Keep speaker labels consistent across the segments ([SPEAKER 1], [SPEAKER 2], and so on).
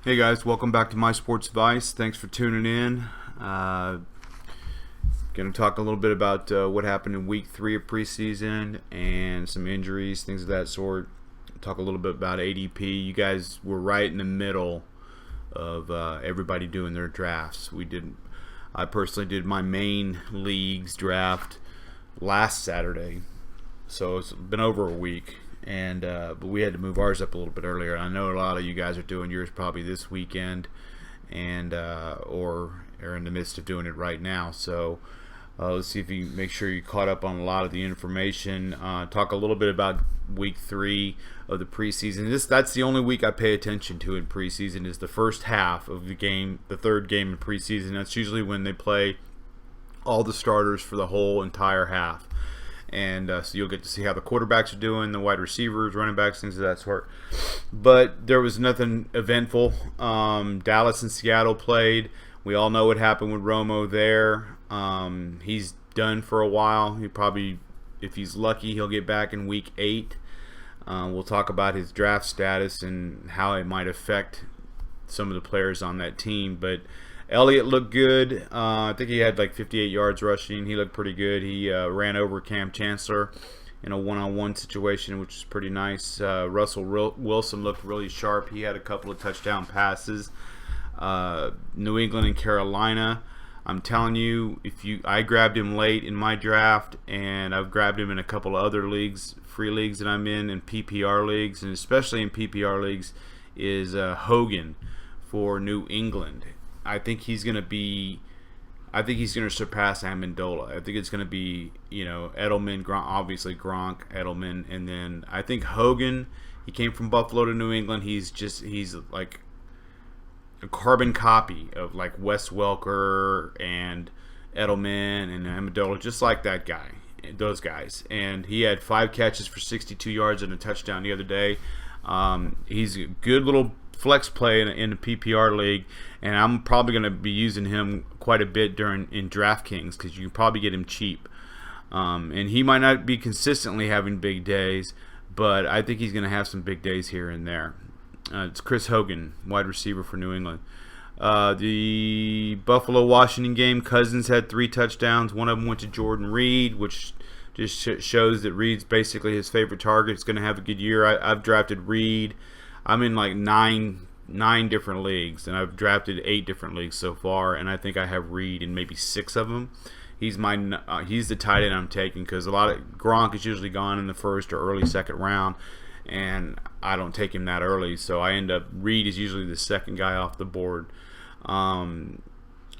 [SPEAKER 1] Hey guys, welcome back to My Sports Advice. Thanks for tuning in. Going to talk a little bit about what happened in Week 3 of preseason and some injuries, things of that sort. Talk a little bit about ADP. You guys were right in the middle of everybody doing their drafts. I personally did my main league's draft last Saturday, so it's been over a week. But we had to move ours up a little bit earlier. I know a lot of you guys are doing yours probably this weekend, or are in the midst of doing it right now. So let's see if you make sure you caught up on a lot of the information. Talk a little bit about Week 3 of the preseason. That's the only week I pay attention to in preseason is the first half of the game, the third game in preseason. That's usually when they play all the starters for the whole entire half. And so you'll get to see how the quarterbacks are doing, the wide receivers, running backs, things of that sort. But there was nothing eventful. Dallas and Seattle played. We all know what happened with Romo there. He's done for a while. He probably, if he's lucky, he'll get back in Week 8. We'll talk about his draft status and how it might affect some of the players on that team. But Elliott looked good. I think he had like 58 yards rushing. He looked pretty good. He ran over Cam Chancellor in a one-on-one situation, which is pretty nice. Russell Wilson looked really sharp. He had a couple of touchdown passes. New England and Carolina. I'm telling you, I grabbed him late in my draft, and I've grabbed him in a couple of other leagues, free leagues that I'm in, and PPR leagues, and especially in PPR leagues, is Hogan for New England. I think he's going to surpass Amendola. I think it's going to be, Edelman, Gronk, obviously Gronk, Edelman, and then I think Hogan. He came from Buffalo to New England. He's like a carbon copy of like Wes Welker and Edelman and Amendola, just like that guy, those guys. And he had 5 catches for 62 yards and a touchdown the other day. He's a good little flex play in the PPR league, and I'm probably going to be using him quite a bit in DraftKings because you can probably get him cheap. And he might not be consistently having big days, but I think he's going to have some big days here and there. It's Chris Hogan, wide receiver for New England. The Buffalo-Washington game, Cousins had 3 touchdowns. One of them went to Jordan Reed, which just shows that Reed's basically his favorite target. He's going to have a good year. I've drafted Reed. I'm in like nine different leagues, and I've drafted 8 different leagues so far, and I think I have Reed in maybe 6 of them. He's the tight end I'm taking because a lot of Gronk is usually gone in the first or early second round, and I don't take him that early, so I end up Reed is usually the second guy off the board.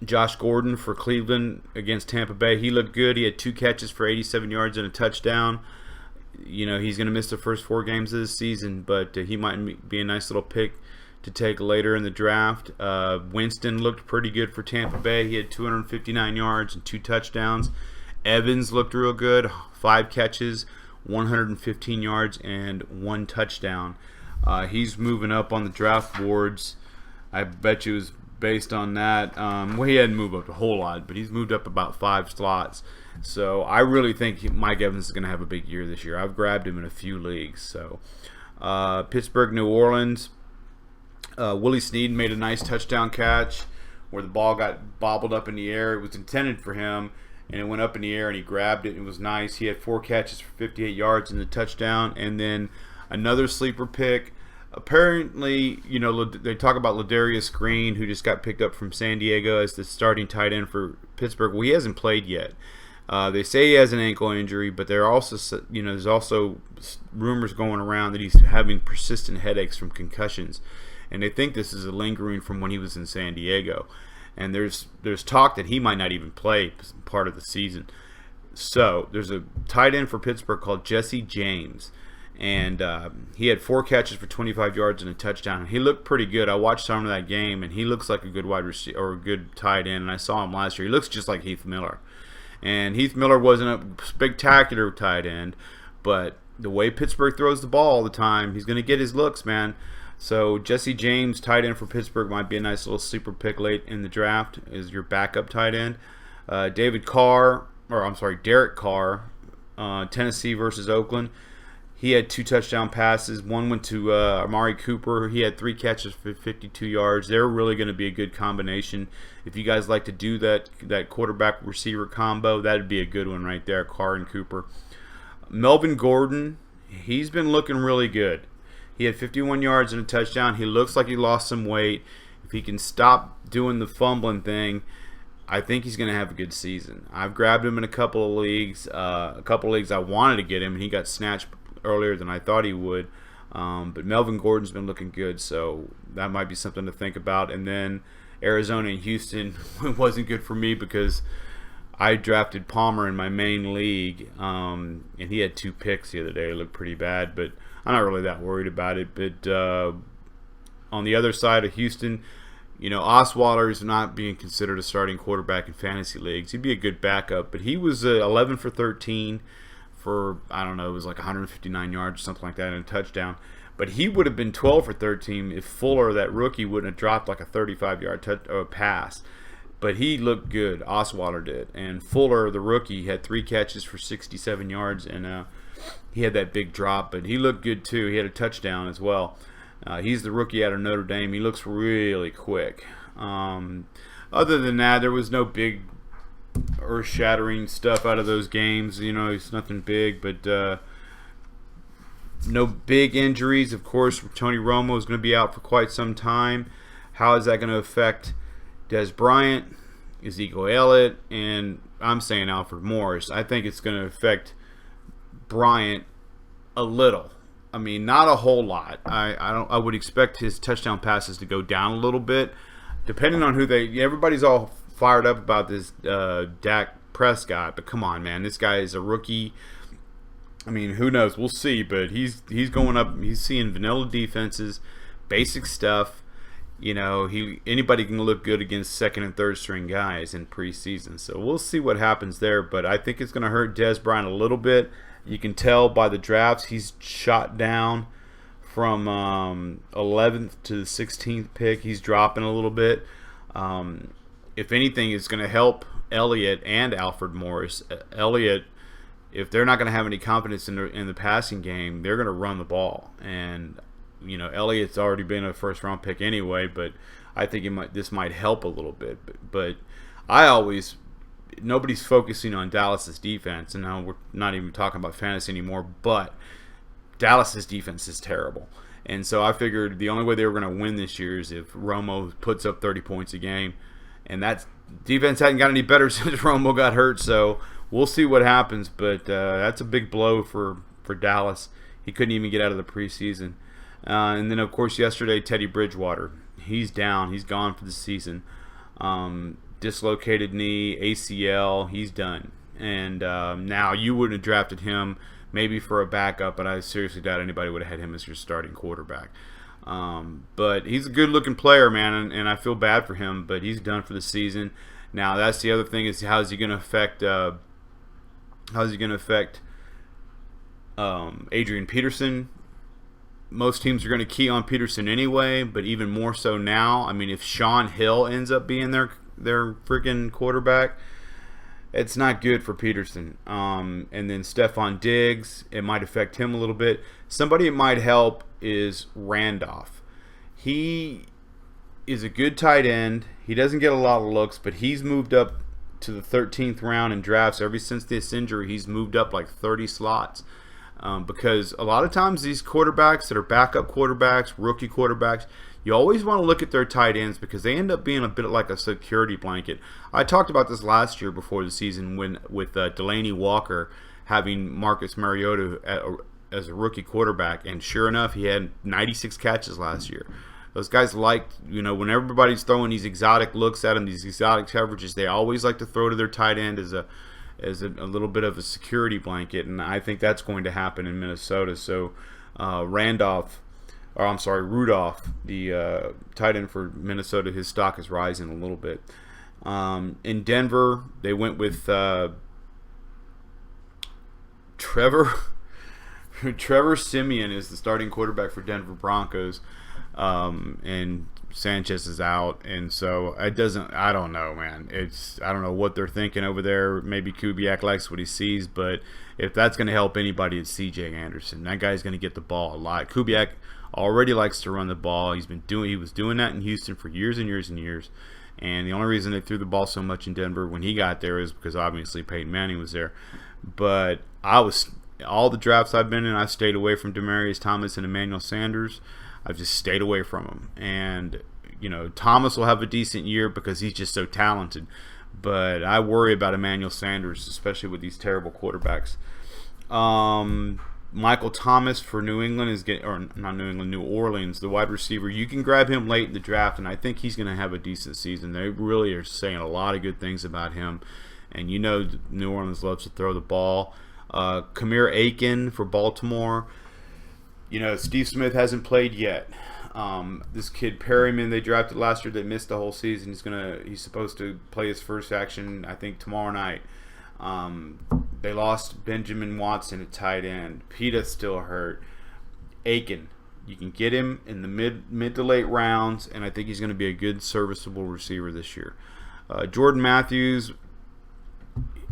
[SPEAKER 1] Josh Gordon for Cleveland against Tampa Bay, he looked good. He had 2 catches for 87 yards and a touchdown. He's going to miss the first 4 games of the season, but he might be a nice little pick to take later in the draft. Winston looked pretty good for Tampa Bay. He had 259 yards and 2 touchdowns. Evans looked real good, 5 catches, 115 yards, and 1 touchdown. He's moving up on the draft boards. I bet you it was based on that. He hadn't moved up a whole lot, but he's moved up about 5 slots. So I really think Mike Evans is going to have a big year this year. I've grabbed him in a few leagues. So Pittsburgh, New Orleans. Willie Snead made a nice touchdown catch where the ball got bobbled up in the air. It was intended for him, and it went up in the air, and he grabbed it. It was nice. He had 4 catches for 58 yards and the touchdown. And then another sleeper pick. Apparently, they talk about Ladarius Green, who just got picked up from San Diego as the starting tight end for Pittsburgh. Well, he hasn't played yet. They say he has an ankle injury, but there's also rumors going around that he's having persistent headaches from concussions, and they think this is lingering from when he was in San Diego. And there's talk that he might not even play part of the season. So there's a tight end for Pittsburgh called Jesse James, and he had 4 catches for 25 yards and a touchdown. He looked pretty good. I watched some of that game, and he looks like a good wide receiver or a good tight end. And I saw him last year. He looks just like Heath Miller. And Heath Miller wasn't a spectacular tight end, but the way Pittsburgh throws the ball all the time, he's going to get his looks, man. So Jesse James, tight end for Pittsburgh, might be a nice little sleeper pick late in the draft as your backup tight end. Derek Carr, Tennessee versus Oakland. He had 2 touchdown passes. One went to Amari Cooper. He had 3 catches for 52 yards. They're really going to be a good combination. If you guys like to do that quarterback-receiver combo, that would be a good one right there, Carr and Cooper. Melvin Gordon, he's been looking really good. He had 51 yards and a touchdown. He looks like he lost some weight. If he can stop doing the fumbling thing, I think he's going to have a good season. I've grabbed him in a couple of leagues. I wanted to get him, and he got snatched earlier than I thought he would. But Melvin Gordon's been looking good, so that might be something to think about. And then Arizona and Houston wasn't good for me because I drafted Palmer in my main league, and he had 2 picks the other day. It looked pretty bad, but I'm not really that worried about it. But on the other side of Houston, Osweiler is not being considered a starting quarterback in fantasy leagues. He'd be a good backup, but he was 11 for 13 for, I don't know, it was like 159 yards or something like that and a touchdown. But he would have been 12 for 13 if Fuller, that rookie, wouldn't have dropped like a 35-yard pass. But he looked good. Osweiler did. And Fuller, the rookie, had 3 catches for 67 yards, and he had that big drop. But he looked good, too. He had a touchdown as well. He's the rookie out of Notre Dame. He looks really quick. Other than that, there was no big earth-shattering stuff out of those games. It's nothing big, but no big injuries. Of course, Tony Romo is going to be out for quite some time. How is that going to affect Des Bryant, Ezekiel Elliott, and I'm saying Alfred Morris? I think it's going to affect Bryant a little. I mean, not a whole lot. I would expect his touchdown passes to go down a little bit, depending on who everybody's all fired up about this Dak Prescott, but come on, man, this guy is a rookie. I mean, who knows? We'll see, but he's going up. He's seeing vanilla defenses, basic stuff. Anybody can look good against second and third string guys in preseason. So we'll see what happens there, but I think it's going to hurt Des Bryant a little bit. You can tell by the drafts he's shot down from 11th to the 16th pick. He's dropping a little bit. If anything, it's going to help Elliott and Alfred Morris. Elliott, if they're not going to have any confidence in the passing game, they're going to run the ball. And Elliott's already been a first-round pick anyway, but I think this might help a little bit. But nobody's focusing on Dallas's defense, and now we're not even talking about fantasy anymore, but Dallas's defense is terrible. And so I figured the only way they were going to win this year is if Romo puts up 30 points a game. And that defense hadn't got any better since Romo got hurt, so we'll see what happens. But that's a big blow for Dallas. He couldn't even get out of the preseason. And then, of course, yesterday, Teddy Bridgewater. He's down. He's gone for the season. Dislocated knee, ACL. He's done. And now you wouldn't have drafted him maybe for a backup, but I seriously doubt anybody would have had him as your starting quarterback. But he's a good-looking player, man, and I feel bad for him, but he's done for the season. Now, that's the other thing is how's he going to affect Adrian Peterson? Most teams are going to key on Peterson anyway, but even more so now. I mean, if Sean Hill ends up being their freaking quarterback, it's not good for Peterson. And then Stephon Diggs, it might affect him a little bit. Somebody it might help is Randolph. He is a good tight end. He doesn't get a lot of looks, but he's moved up to the 13th round in drafts. Ever since this injury, he's moved up like 30 slots. Because a lot of times these quarterbacks that are backup quarterbacks, rookie quarterbacks, you always want to look at their tight ends because they end up being a bit like a security blanket. I talked about this last year before the season with Delaney Walker having Marcus Mariota as a rookie quarterback, and sure enough, he had 96 catches last year. Those guys liked, when everybody's throwing these exotic looks at them, these exotic coverages, they always like to throw to their tight end as a little bit of a security blanket, and I think that's going to happen in Minnesota. So Rudolph, the tight end for Minnesota, his stock is rising a little bit. In Denver, they went with Trevor Siemian is the starting quarterback for Denver Broncos. and Sanchez is out, and so it doesn't. I don't know, man. I don't know what they're thinking over there. Maybe Kubiak likes what he sees, but if that's going to help anybody, it's C.J. Anderson. That guy's going to get the ball a lot. Kubiak already likes to run the ball. He was doing that in Houston for years and years and years. And the only reason they threw the ball so much in Denver when he got there is because obviously Peyton Manning was there. But all the drafts I've been in, I've stayed away from Demaryius Thomas and Emmanuel Sanders. I've just stayed away from them. And, Thomas will have a decent year because he's just so talented. But I worry about Emmanuel Sanders, especially with these terrible quarterbacks. Michael Thomas for New Orleans, the wide receiver. You can grab him late in the draft, and I think he's going to have a decent season. They really are saying a lot of good things about him. And New Orleans loves to throw the ball. Kamir Aiken for Baltimore. Steve Smith hasn't played yet. This kid Perryman they drafted last year that missed the whole season. He's supposed to play his first action, I think, tomorrow night. They lost Benjamin Watson at tight end. Peta's still hurt. Aiken, you can get him in the mid to late rounds, and I think he's going to be a good, serviceable receiver this year. Jordan Matthews,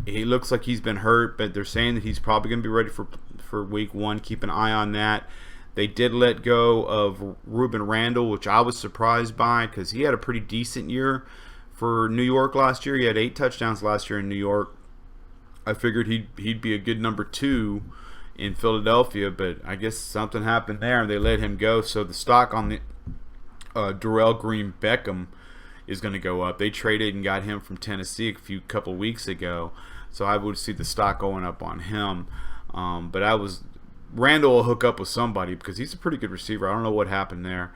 [SPEAKER 1] he looks like he's been hurt, but they're saying that he's probably going to be ready for week 1. Keep an eye on that. They did let go of Reuben Randall, which I was surprised by because he had a pretty decent year for New York last year. He had 8 touchdowns last year in New York. I figured he'd be a good number 2 in Philadelphia, but I guess something happened there and they let him go. So the stock on the Darrell Green Beckham is going to go up. They traded and got him from Tennessee a couple weeks ago, so I would see the stock going up on him. Randall will hook up with somebody because he's a pretty good receiver. I don't know what happened there.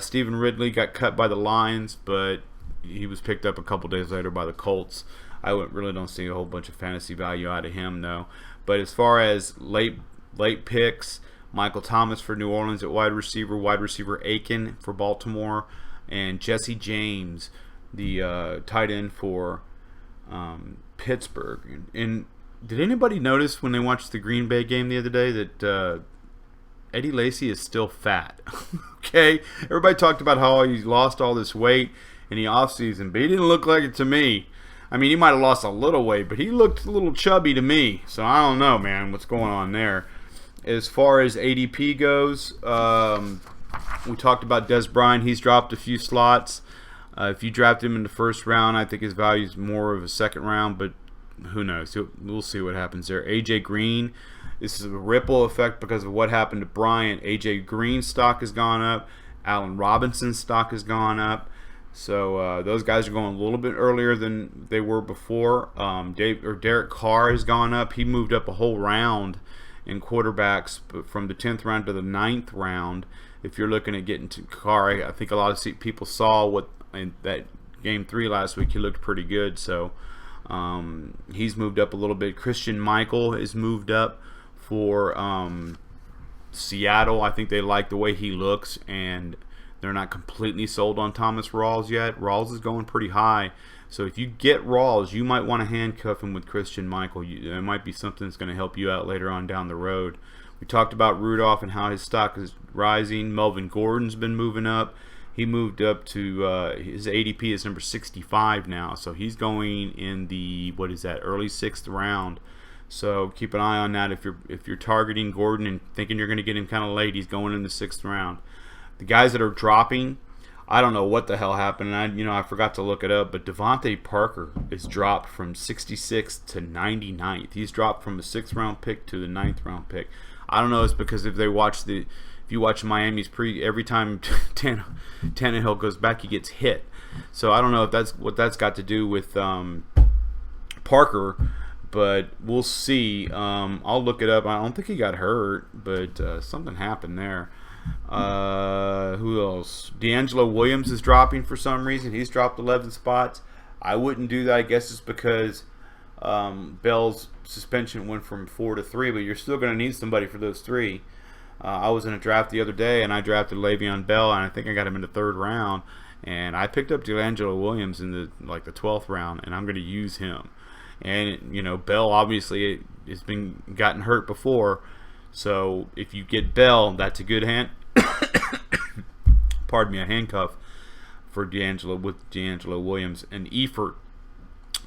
[SPEAKER 1] Stephen Ridley got cut by the Lions, but he was picked up a couple days later by the Colts. I really don't see a whole bunch of fantasy value out of him, though. But as far as late picks, Michael Thomas for New Orleans at wide receiver Aiken for Baltimore, and Jesse James, the tight end for Pittsburgh. And did anybody notice when they watched the Green Bay game the other day that Eddie Lacy is still fat? Okay? Everybody talked about how he lost all this weight in the offseason, but he didn't look like it to me. I mean, he might have lost a little weight, but he looked a little chubby to me. So I don't know, man, what's going on there. As far as ADP goes, we talked about Des Bryant. He's dropped a few slots. If you draft him in the first round, I think his value is more of a second round, but who knows? We'll see what happens there. A.J. Green, this is a ripple effect because of what happened to Bryant. A.J. Green's stock has gone up. Allen Robinson's stock has gone up. So those guys are going a little bit earlier than they were before. Derek Carr has gone up. He moved up a whole round in quarterbacks from the 10th round to the 9th round. If you're looking at getting to Carr, I think a lot of people saw what in that game 3 last week. He looked pretty good. So he's moved up a little bit. Christian Michael is moved up for Seattle. I think they like the way he looks, and they're not completely sold on Thomas Rawls yet. Rawls is going pretty high. So if you get Rawls, you might want to handcuff him with Christian Michael. It might be something that's going to help you out later on down the road. We talked about Rudolph and how his stock is rising. Melvin Gordon's been moving up. He moved up to his ADP is number 65 now. So he's going in the, early 6th round. So keep an eye on that. If you're targeting Gordon and thinking you're going to get him kind of late, he's going in the 6th round. The guys that are dropping, I don't know what the hell happened. And I forgot to look it up, but Devontae Parker is dropped from 66th to 99th. He's dropped from a 6th round pick to the 9th round pick. I don't know. It's because if you watch Miami's every time Tannehill goes back, he gets hit. So I don't know if that's got to do with Parker, but we'll see. I'll look it up. I don't think he got hurt, but something happened there. Who else? D'Angelo Williams is dropping for some reason. He's dropped 11 spots. I wouldn't do that. I guess it's because Bell's suspension went from 4 to 3, but you're still going to need somebody for those 3. I was in a draft the other day, and I drafted Le'Veon Bell, and I think I got him in the 3rd round, and I picked up D'Angelo Williams in the 12th round, and I'm going to use him. And Bell obviously has gotten hurt before, so if you get Bell, that's a good hand. pardon me, a handcuff for D'Angelo Williams. And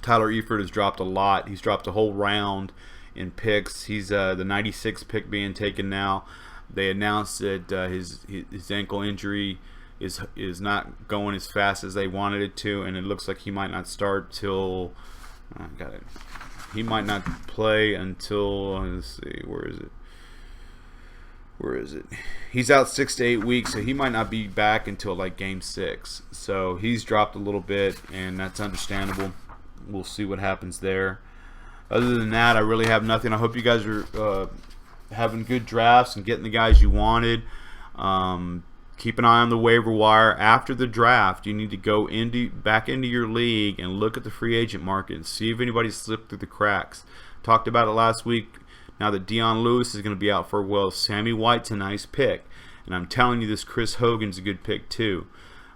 [SPEAKER 1] Tyler Eifert has dropped a lot. He's dropped a whole round in picks. He's the 96th pick being taken now. They announced that his ankle injury is not going as fast as they wanted it to, and it looks like he might not start till he might not play until, let's see, where is it? He's out 6 to 8 weeks, so he might not be back until like game 6. So he's dropped a little bit, and that's understandable. We'll see what happens there. Other than that, I really have nothing. I hope you guys are having good drafts and getting the guys you wanted. Keep an eye on the waiver wire. After the draft, you need to go back into your league and look at the free agent market and see if anybody slipped through the cracks. Talked about it last week. Now that Dion Lewis is going to be out for a while, Sammy White's a nice pick. And I'm telling you, this Chris Hogan's a good pick too.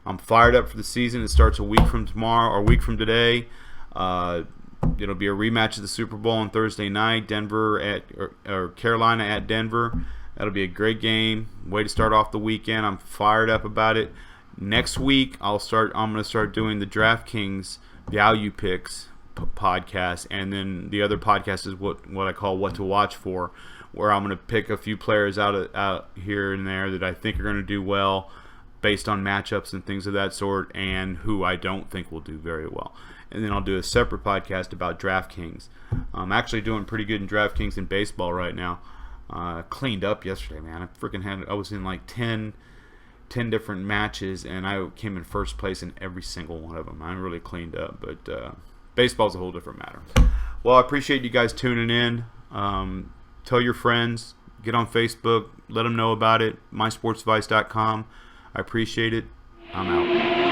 [SPEAKER 1] I'm fired up for the season. It starts a week from tomorrow, or a week from today. It'll be a rematch of the Super Bowl on Thursday night. Carolina at Denver. That'll be a great game. Way to start off the weekend. I'm fired up about it. Next week, I'm going to start doing the DraftKings Value Picks podcast, and then the other podcast is what I call What to Watch For, where I'm going to pick a few players out here and there that I think are going to do well based on matchups and things of that sort, and who I don't think will do very well. And then I'll do a separate podcast about DraftKings. I'm actually doing pretty good in DraftKings in baseball right now. Cleaned up yesterday, man. I was in like 10 different matches, and I came in first place in every single one of them. I really cleaned up, but baseball's a whole different matter. Well, I appreciate you guys tuning in. Tell your friends. Get on Facebook. Let them know about it. mysportsvice.com. I appreciate it. I'm out.